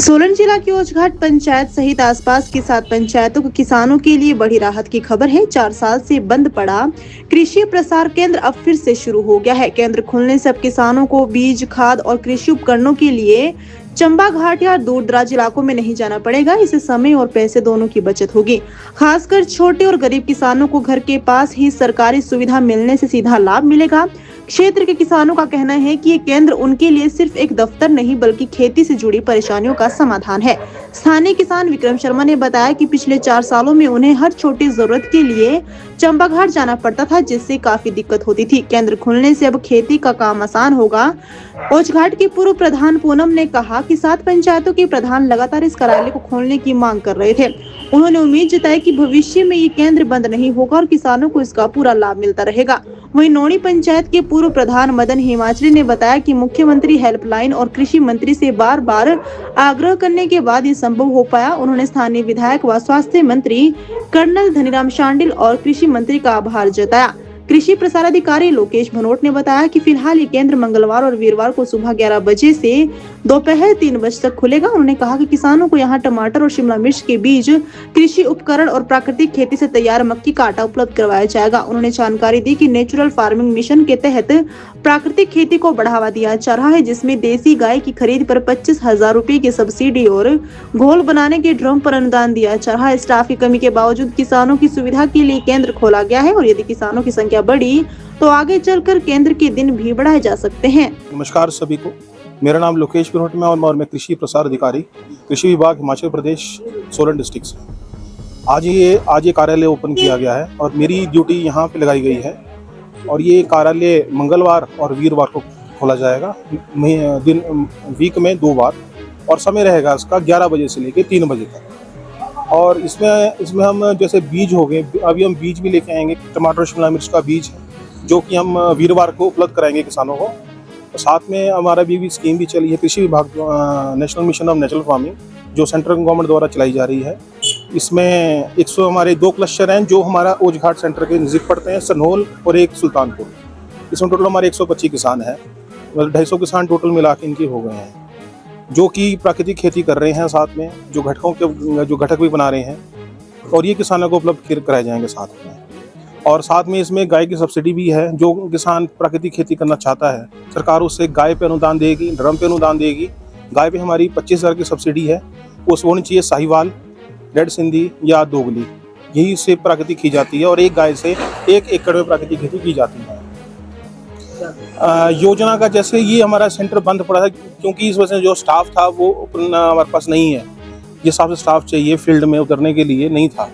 सोलन जिला की ओछघाट पंचायत सहित आसपास की 7 पंचायतों के किसानों के लिए बड़ी राहत की खबर है। 4 साल से बंद पड़ा कृषि प्रसार केंद्र अब फिर से शुरू हो गया है। केंद्र खुलने से अब किसानों को बीज, खाद और कृषि उपकरणों के लिए चंबा घाट या दूर दराज इलाकों में नहीं जाना पड़ेगा। इससे समय और पैसे दोनों की बचत होगी। खासकर छोटे और गरीब किसानों को घर के पास ही सरकारी सुविधा मिलने से सीधा लाभ मिलेगा। क्षेत्र के किसानों का कहना है कि ये केंद्र उनके लिए सिर्फ एक दफ्तर नहीं बल्कि खेती से जुड़ी परेशानियों का समाधान है। स्थानीय किसान विक्रम शर्मा ने बताया कि पिछले 4 सालों में उन्हें हर छोटी जरूरत के लिए चंबा घाट जाना पड़ता था, जिससे काफी दिक्कत होती थी। केंद्र खुलने से अब खेती का काम आसान होगा। ओछघाट की पूर्व प्रधान पूनम ने कहा कि 7 पंचायतों के प्रधान लगातार इस कार्यालय को खोलने की मांग कर रहे थे। उन्होंने उम्मीद जताई कि भविष्य में ये केंद्र बंद नहीं होगा और किसानों को इसका पूरा लाभ मिलता रहेगा। वहीं नौणी पंचायत के पूर्व प्रधान मदन हिमाचली ने बताया कि मुख्यमंत्री हेल्पलाइन और कृषि मंत्री से बार बार आग्रह करने के बाद ये संभव हो पाया। उन्होंने स्थानीय विधायक व स्वास्थ्य मंत्री कर्नल धनीराम शांडिल और कृषि मंत्री का आभार जताया। कृषि प्रसार अधिकारी लोकेश भनोट ने बताया कि फिलहाल ये केंद्र मंगलवार और वीरवार को सुबह 11 बजे से दोपहर 3 बजे तक खुलेगा। उन्होंने कहा कि किसानों को यहां टमाटर और शिमला मिर्च के बीज, कृषि उपकरण और प्राकृतिक खेती से तैयार मक्की का आटा उपलब्ध करवाया जाएगा। उन्होंने जानकारी दी कि नेचुरल फार्मिंग मिशन के तहत प्राकृतिक खेती को बढ़ावा दिया जा रहा है, जिसमें देसी गाय की खरीद पर 25,000 रुपए की सब्सिडी और घोल बनाने के ड्रम पर अनुदान दिया जा रहा है। स्टाफ की कमी के बावजूद किसानों की सुविधा के लिए केंद्र खोला गया है और यदि किसानों की संख्या बढ़ी तो आगे चलकर केंद्र के दिन भी बढ़ाए जा सकते हैं। नमस्कार सभी को, मेरा नाम लोकेश भनोट में और मैं कृषि प्रसार अधिकारी कृषि विभाग हिमाचल प्रदेश सोलन डिस्ट्रिक्ट से। आज ये कार्यालय ओपन किया गया है और मेरी ड्यूटी यहाँ पे लगाई गई है और ये कार्यालय मंगलवार और वीरवार को खोला जाएगा, वीक में 2 बार, और समय रहेगा इसका 11 बजे से लेकर 3 बजे तक। और इसमें हम जैसे बीज हो गए, अभी हम बीज भी लेके आएंगे, टमाटर शिमला मिर्च का बीज जो कि हम वीरवार को उपलब्ध कराएंगे किसानों को। तो साथ में हमारा भी स्कीम भी चली है, कृषि विभाग national mission of natural farming जो सेंट्रल गवर्नमेंट द्वारा चलाई जा रही है। इसमें 100 हमारे 2 क्लस्टर हैं जो हमारा ओछघाट सेंटर के नज़दीक पड़ते हैं, सनहोल और एक सुल्तानपुर। इसमें टोटल हमारे 125 किसान हैं, मतलब 250 किसान टोटल मिला के इनके हो गए हैं जो कि प्राकृतिक खेती कर रहे हैं, साथ में जो घटक भी बना रहे हैं, और ये किसानों को उपलब्ध कराए जाएंगे साथ में। और साथ में इसमें गाय की सब्सिडी भी है। जो किसान प्राकृतिक खेती करना चाहता है, सरकार उससे गाय पे अनुदान देगी, ड्रम पे अनुदान देगी। गाय पे हमारी 25,000 की सब्सिडी है। उस होनी चाहिए साहिवाल, रेड सिंधी या दोगली, यही से प्राकृतिक की जाती है और एक गाय से 1 एकड़ में प्राकृतिक खेती की जाती है। योजना का जैसे ये हमारा सेंटर बंद पड़ा था क्योंकि इस वजह से जो स्टाफ था वो हमारे पास नहीं है। जिस हिसाब से स्टाफ चाहिए फील्ड में उतरने के लिए नहीं था,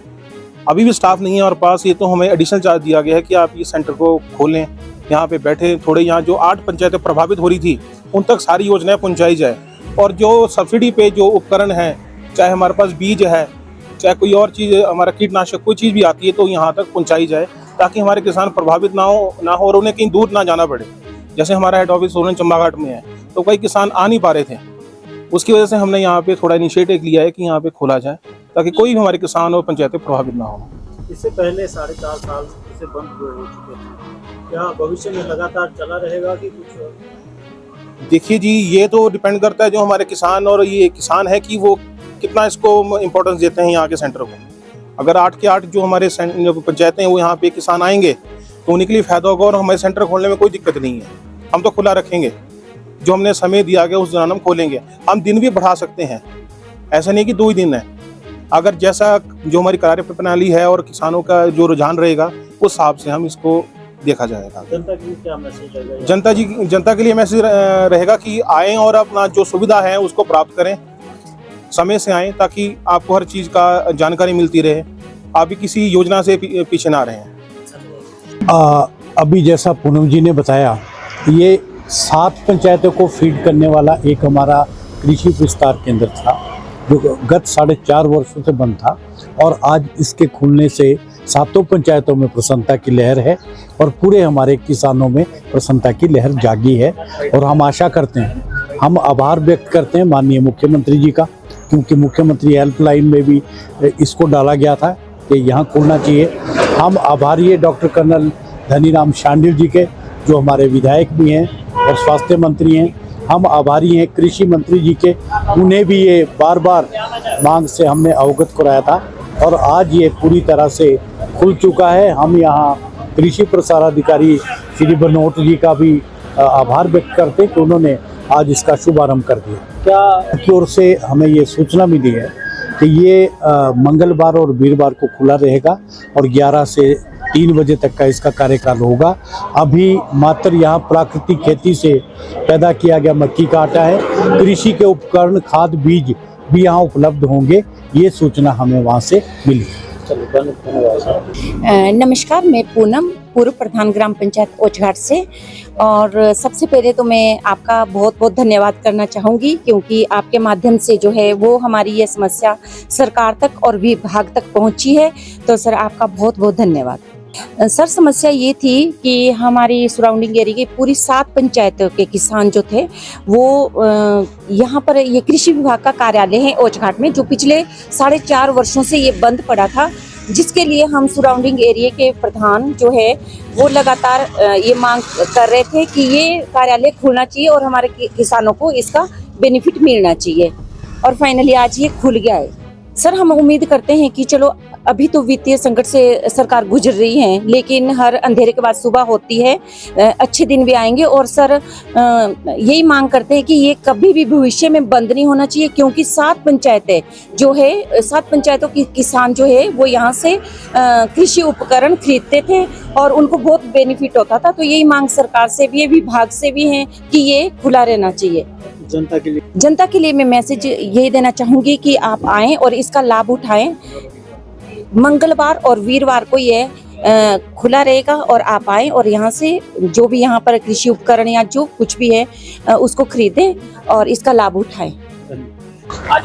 अभी भी स्टाफ नहीं है हमारे पास। ये तो हमें एडिशनल चार्ज दिया गया है कि आप ये सेंटर को खोलें, यहाँ पे बैठे थोड़े, यहाँ जो 8 पंचायतें प्रभावित हो रही थी उन तक सारी योजनाएं पहुँचाई जाए, और जो सब्सिडी पे जो उपकरण है, चाहे हमारे पास बीज है, चाहे कोई और चीज़, हमारा कीटनाशक कोई चीज़ भी आती है, तो यहाँ तक पहुँचाई जाए ताकि हमारे किसान प्रभावित ना हो और उन्हें कहीं दूर ना जाना पड़े। जैसे हमारा हेड ऑफिस सोलन चंबा घाट में है, तो कई किसान आ नहीं पा रहे थे, उसकी वजह से हमने यहाँ पे थोड़ा इनिशिएटिव लिया है कि यहाँ पे खोला जाए ताकि कोई भी हमारे किसान और पंचायतें प्रभावित ना हो। इससे पहले 4.5 साल से बंद हो चुके थे, क्या भविष्य में लगातार चला रहेगा कि कुछ? देखिए जी, ये तो डिपेंड करता है जो हमारे किसान और ये किसान है कि वो कितना इसको इम्पोर्टेंस देते हैं यहाँ के सेंटर को। अगर 8 के 8 जो हमारे पंचायतें हैं वो यहाँ पे किसान आएंगे तो उन्हीं के लिए फायदा होगा और हमारे सेंटर खोलने में कोई दिक्कत नहीं है। हम तो खुला रखेंगे, जो हमने समय दिया गया उस दौरान हम खोलेंगे। हम दिन भी बढ़ा सकते हैं, ऐसा नहीं कि 2 ही दिन है। अगर जैसा जो हमारी कार्य प्रणाली है और किसानों का जो रुझान रहेगा उस हिसाब से हम इसको देखा जाएगा। जनता के लिए क्या मैसेज रहेगा? जनता के लिए मैसेज रहेगा कि आएँ और अपना जो सुविधा है उसको प्राप्त करें, समय से आएँ ताकि आपको हर चीज़ का जानकारी मिलती रहे, आप भी किसी योजना से पीछे ना रहें। अभी जैसा पूनम जी ने बताया, ये 7 पंचायतों को फीड करने वाला एक हमारा कृषि विस्तार केंद्र था जो गत 4.5 वर्षों से बंद था, और आज इसके खुलने से 7 पंचायतों में प्रसन्नता की लहर है और पूरे हमारे किसानों में प्रसन्नता की लहर जागी है। और हम आशा करते हैं, हम आभार व्यक्त करते हैं माननीय मुख्यमंत्री जी का, क्योंकि मुख्यमंत्री हेल्पलाइन में भी इसको डाला गया था कि यहाँ खुलना चाहिए। हम आभारी है डॉक्टर कर्नल धनीराम शांडिल जी के, जो हमारे विधायक भी हैं और स्वास्थ्य मंत्री हैं, हम आभारी हैं कृषि मंत्री जी के। उन्हें भी ये बार बार मांग से हमने अवगत कराया था और आज ये पूरी तरह से खुल चुका है। हम यहाँ कृषि प्रसार अधिकारी श्री बनोट जी का भी आभार व्यक्त करते हैं कि उन्होंने आज इसका शुभारंभ कर दिया। क्या की ओर से हमें ये सूचना मिली है कि ये मंगलवार और वीरवार को खुला रहेगा और 11 से 3 बजे तक का इसका कार्यकाल होगा। अभी मात्र यहाँ प्राकृतिक खेती से पैदा किया गया मक्की का आटा है। कृषि के उपकरण, खाद, बीज भी यहाँ उपलब्ध होंगे, ये सूचना हमें वहाँ से मिली। नमस्कार, मैं पूनम, पूर्व प्रधान ग्राम पंचायत ओछघाट से। और सबसे पहले तो मैं आपका बहुत बहुत धन्यवाद करना चाहूँगी, क्योंकि आपके माध्यम से जो है वो हमारी ये समस्या सरकार तक और विभाग तक पहुँची है। तो सर आपका बहुत बहुत धन्यवाद। सर समस्या ये थी कि हमारी सराउंडिंग एरिया की पूरी 7 पंचायतों के किसान जो थे वो यहाँ पर ये कृषि विभाग का कार्यालय है ओछघाट में, जो पिछले 4.5 वर्षों से ये बंद पड़ा था, जिसके लिए हम सराउंडिंग एरिया के प्रधान जो है वो लगातार ये मांग कर रहे थे कि ये कार्यालय खुलना चाहिए और हमारे किसानों को इसका बेनिफिट मिलना चाहिए। और फाइनली आज ये खुल गया है। सर हम उम्मीद करते हैं कि चलो अभी तो वित्तीय संकट से सरकार गुजर रही है, लेकिन हर अंधेरे के बाद सुबह होती है, अच्छे दिन भी आएंगे। और सर यही मांग करते हैं कि ये कभी भी भविष्य में बंद नहीं होना चाहिए, क्योंकि 7 पंचायतें जो है 7 पंचायतों की किसान जो है वो यहाँ से कृषि उपकरण खरीदते थे और उनको बहुत बेनिफिट होता था। तो यही मांग सरकार से भी है, विभाग से भी है कि ये खुला रहना चाहिए। जनता के लिए मैं मैसेज यही देना चाहूँगी कि आप आएँ और इसका लाभ उठाएं। मंगलवार और वीरवार को ये खुला रहेगा और आप आएँ और यहाँ से जो भी यहाँ पर कृषि उपकरण या जो कुछ भी है उसको खरीदें और इसका लाभ उठाएं।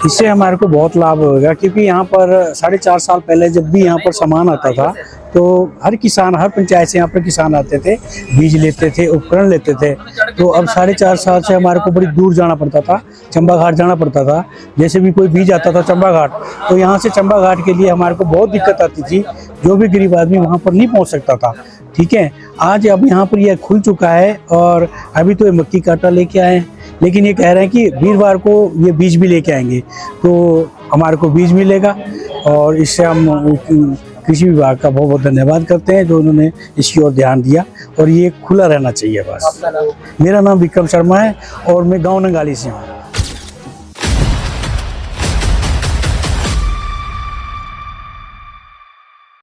इससे हमारे को बहुत लाभ होगा, क्योंकि यहाँ पर 4.5 साल पहले जब भी यहाँ पर सामान आता था तो हर किसान, हर पंचायत से यहाँ पर किसान आते थे, बीज लेते थे, उपकरण लेते थे। तो अब 4.5 साल से हमारे को बड़ी दूर जाना पड़ता था, चंबा घाट जाना पड़ता था। जैसे भी कोई बीज आता था चंबा घाट, तो यहाँ से चंबा घाट के लिए हमारे को बहुत दिक्कत आती थी। जो भी गरीब आदमी वहाँ पर नहीं पहुँच सकता था। ठीक है, आज अब यहाँ पर यह खुल चुका है और अभी तो ये मक्की का आटा लेके आए हैं, लेकिन ये कह रहे हैं कि वीरवार को ये बीज भी लेके आएंगे, तो हमारे को बीज मिलेगा। और इससे हम कृषि विभाग का बहुत बहुत धन्यवाद करते हैं जो उन्होंने इसकी ओर ध्यान दिया, और ये खुला रहना चाहिए बस। मेरा नाम विक्रम शर्मा है और मैं गांव नंगाली से हूँ।